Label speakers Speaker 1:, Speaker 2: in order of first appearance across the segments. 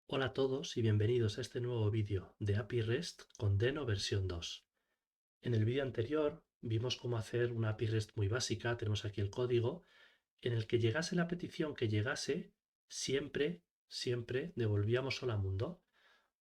Speaker 1: Hola a todos y bienvenidos a este nuevo vídeo de API REST con Deno versión 2. En el vídeo anterior vimos cómo hacer una API REST muy básica, tenemos aquí el código, en el que llegase la petición que llegase, siempre devolvíamos hola mundo.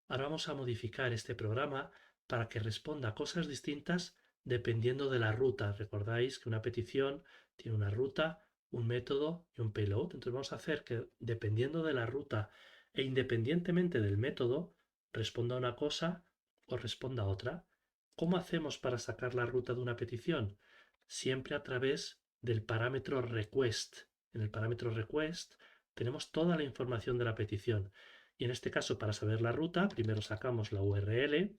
Speaker 1: Ahora vamos a modificar este programa para que responda a cosas distintas dependiendo de la ruta. Recordáis que una petición tiene una ruta, un método y un payload. Entonces vamos a hacer que dependiendo de la ruta e independientemente del método, responda a una cosa o responda a otra. ¿Cómo hacemos para sacar la ruta de una petición? Siempre a través del parámetro request. En el parámetro request tenemos toda la información de la petición. Y en este caso, para saber la ruta, primero sacamos la URL.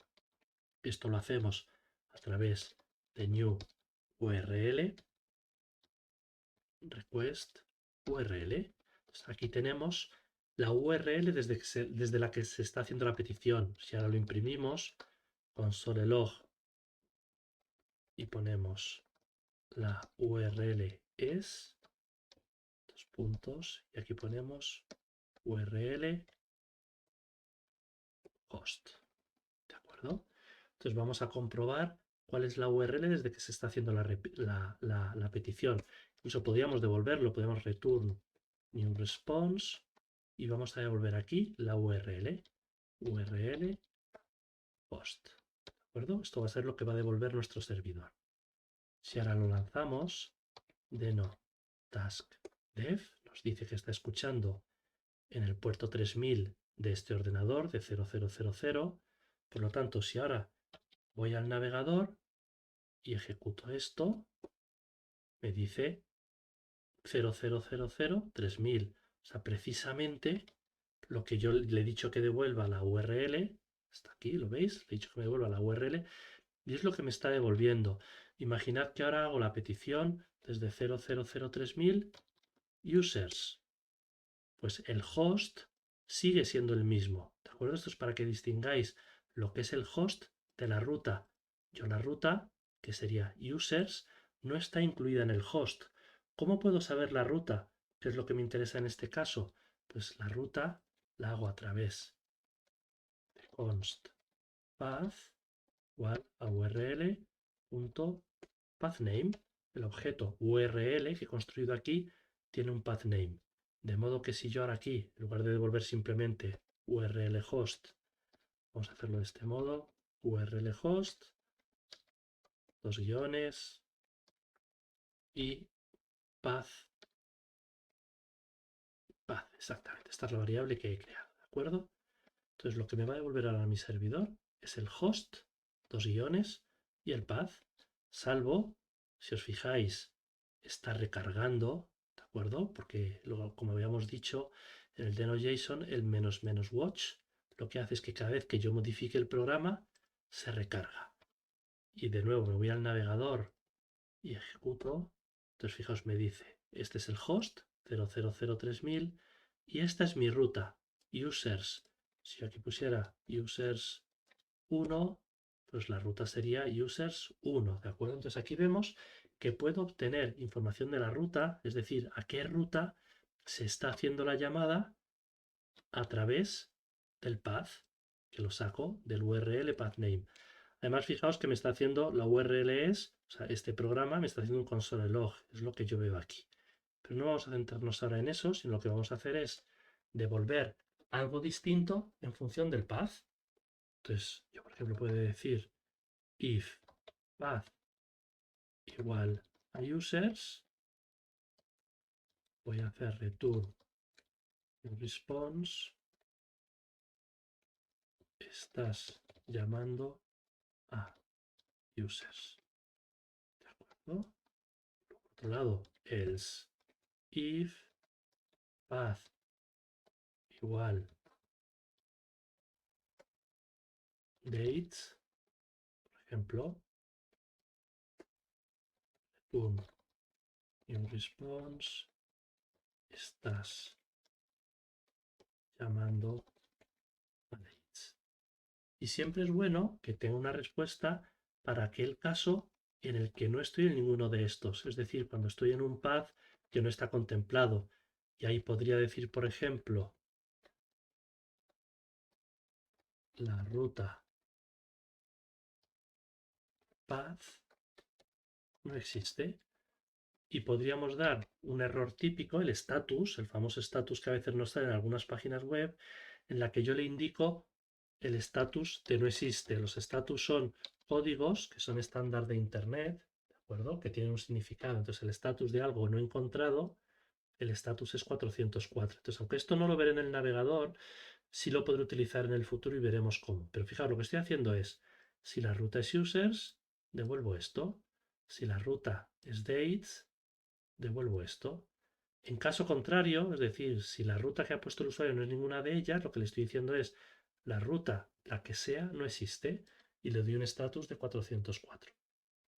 Speaker 1: Esto lo hacemos a través de new URL, request URL. Entonces, aquí tenemos la URL desde la que se está haciendo la petición. Si ahora lo imprimimos, console log y ponemos la URL es, dos puntos, y aquí ponemos URL host. ¿De acuerdo? Entonces vamos a comprobar cuál es la URL desde que se está haciendo la petición. Incluso podríamos devolverlo, podemos return new response y vamos a devolver aquí la URL. URL post. ¿De acuerdo? Esto va a ser lo que va a devolver nuestro servidor. Si ahora lo lanzamos, deno task dev nos dice que está escuchando en el puerto 3000 de este ordenador de 0000. Por lo tanto, si ahora voy al navegador y ejecuto esto, me dice 00003000. O sea, precisamente lo que yo le he dicho que devuelva la URL, está aquí, ¿lo veis? Le he dicho que me devuelva la URL y es lo que me está devolviendo. Imaginad que ahora hago la petición desde 003000 users. Pues el host sigue siendo el mismo. ¿De acuerdo? Esto es para que distingáis lo que es el host de la ruta. Yo la ruta, que sería users, no está incluida en el host. ¿Cómo puedo saber la ruta? ¿Qué es lo que me interesa en este caso? Pues la ruta la hago a través de const path igual a url.pathname. El objeto URL que he construido aquí tiene un pathname. De modo que si yo ahora aquí, en lugar de devolver simplemente URL host, vamos a hacerlo de este modo, URL host, dos guiones y path, exactamente. Esta es la variable que he creado, ¿de acuerdo? Entonces lo que me va a devolver ahora a mi servidor es el host, dos guiones y el path, salvo, si os fijáis, está recargando, ¿de acuerdo? Porque luego, como habíamos dicho, en el deno.json, el --watch lo que hace es que cada vez que yo modifique el programa, se recarga. Y de nuevo me voy al navegador y ejecuto. Entonces, fijaos, me dice, este es el host, 003000, y esta es mi ruta, users. Si yo aquí pusiera users 1, pues la ruta sería users 1, ¿de acuerdo? Entonces aquí vemos que puedo obtener información de la ruta, es decir, a qué ruta se está haciendo la llamada a través del path, que lo saco del URL pathname. Además, fijaos que me está haciendo la URL es, o sea, este programa me está haciendo un console log, es lo que yo veo aquí. Pero no vamos a centrarnos ahora en eso, sino lo que vamos a hacer es devolver algo distinto en función del path. Entonces, yo por ejemplo puedo decir if path igual a users, voy a hacer return response, estás llamando a users. ¿De acuerdo? Por otro lado, else if path igual dates, por ejemplo, return in response, estás llamando a dates. Y siempre es bueno que tenga una respuesta para aquel caso en el que no estoy en ninguno de estos. Es decir, cuando estoy en un path que no está contemplado. Y ahí podría decir, por ejemplo, la ruta path no existe. Y podríamos dar un error típico, el status, el famoso status que a veces nos sale en algunas páginas web, en la que yo le indico el status de no existe. Los status son códigos que son estándar de Internet, ¿de acuerdo? Que tienen un significado. Entonces el status de algo no encontrado, el status es 404. Entonces, aunque esto no lo veré en el navegador, sí lo podré utilizar en el futuro y veremos cómo. Pero fijaos, lo que estoy haciendo es, si la ruta es users, devuelvo esto. Si la ruta es dates, devuelvo esto. En caso contrario, es decir, si la ruta que ha puesto el usuario no es ninguna de ellas, lo que le estoy diciendo es la ruta, la que sea, no existe y le doy un estatus de 404.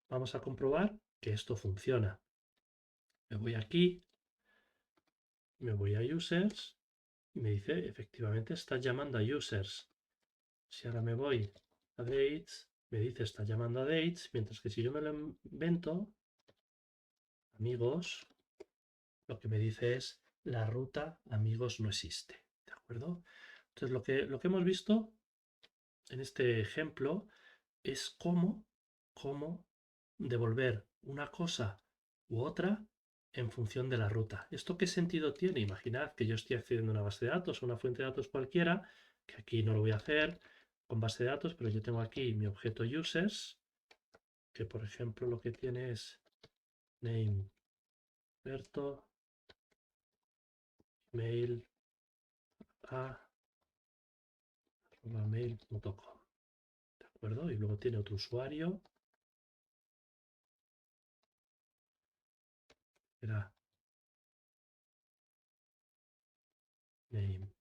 Speaker 1: Vamos a comprobar que esto funciona. Me voy aquí, me voy a users y me dice efectivamente está llamando a users. Si ahora me voy a dates, me dice está llamando a dates, mientras que si yo me lo invento, amigos, lo que me dice es la ruta amigos no existe. ¿De acuerdo? Entonces lo que hemos visto en este ejemplo es cómo devolver una cosa u otra en función de la ruta. ¿Esto qué sentido tiene? Imaginad que yo estoy accediendo a una base de datos, a una fuente de datos cualquiera, que aquí no lo voy a hacer con base de datos, pero yo tengo aquí mi objeto users, que por ejemplo lo que tiene es name, Berto, mail a mail.com. ¿De acuerdo? Y luego tiene otro usuario, era name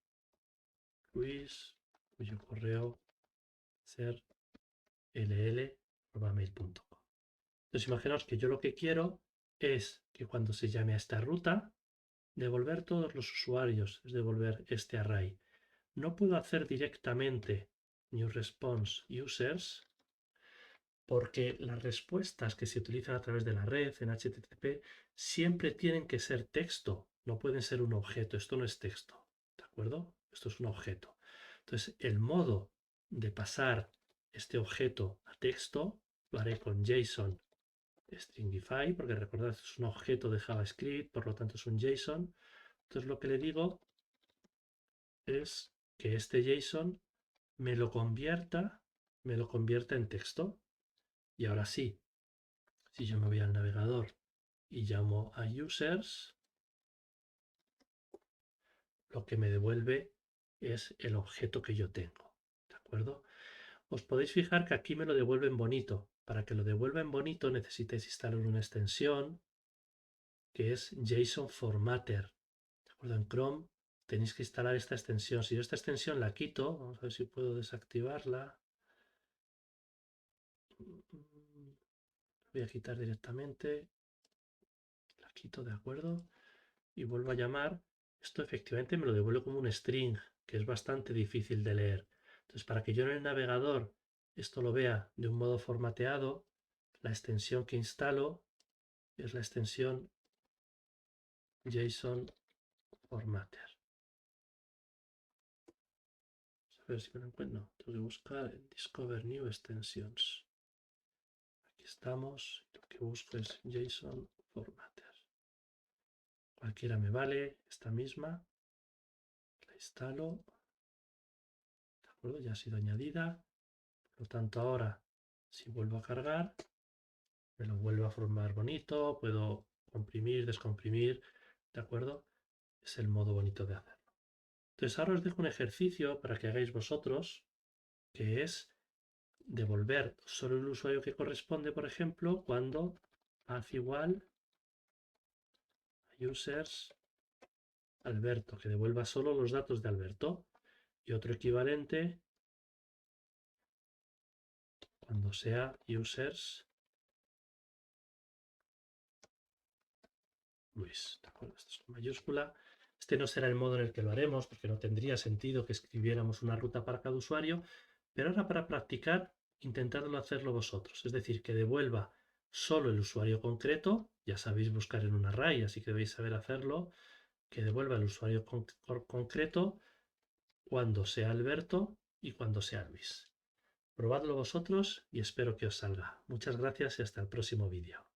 Speaker 1: Luis, cuyo correo ser ll@mail.com. Entonces imaginaos que yo lo que quiero es que cuando se llame a esta ruta, devolver todos los usuarios, es devolver este array. No puedo hacer directamente new response users porque las respuestas que se utilizan a través de la red en HTTP siempre tienen que ser texto, no pueden ser un objeto. Esto no es texto, ¿de acuerdo? Esto es un objeto. Entonces, el modo de pasar este objeto a texto lo haré con JSON Stringify, porque recordad, es un objeto de JavaScript, por lo tanto es un JSON. Entonces, lo que le digo es que este JSON me lo convierta en texto. Y ahora sí, si yo me voy al navegador y llamo a users, lo que me devuelve es el objeto que yo tengo. ¿De acuerdo? Os podéis fijar que aquí me lo devuelven bonito. Para que lo devuelva en bonito necesitáis instalar una extensión que es JSON Formatter. ¿De acuerdo? En Chrome tenéis que instalar esta extensión. Si yo esta extensión la quito, vamos a ver si puedo desactivarla. Voy a quitar directamente. La quito, ¿de acuerdo? Y vuelvo a llamar. Esto efectivamente me lo devuelve como un string, que es bastante difícil de leer. Entonces, para que yo en el navegador esto lo vea de un modo formateado, la extensión que instalo es la extensión JSON Formatter. A ver si me lo encuentro. No, tengo que buscar en Discover New Extensions. Aquí estamos. Lo que busco es JSON Formatter. Cualquiera me vale. Esta misma. La instalo. ¿De acuerdo? Ya ha sido añadida. Por lo tanto, ahora, si vuelvo a cargar, me lo vuelvo a formar bonito. Puedo comprimir, descomprimir. ¿De acuerdo? Es el modo bonito de hacerlo. Entonces, ahora os dejo un ejercicio para que hagáis vosotros, que es devolver solo el usuario que corresponde, por ejemplo, cuando haz igual a users Alberto, que devuelva solo los datos de Alberto. Y otro equivalente cuando sea users Luis. ¿De acuerdo? Esto es con mayúscula. Este no será el modo en el que lo haremos, porque no tendría sentido que escribiéramos una ruta para cada usuario, pero ahora para practicar, intentadlo hacerlo vosotros. Es decir, que devuelva solo el usuario concreto, ya sabéis buscar en un array, así que debéis saber hacerlo, que devuelva el usuario concreto cuando sea Alberto y cuando sea Luis. Probadlo vosotros y espero que os salga. Muchas gracias y hasta el próximo vídeo.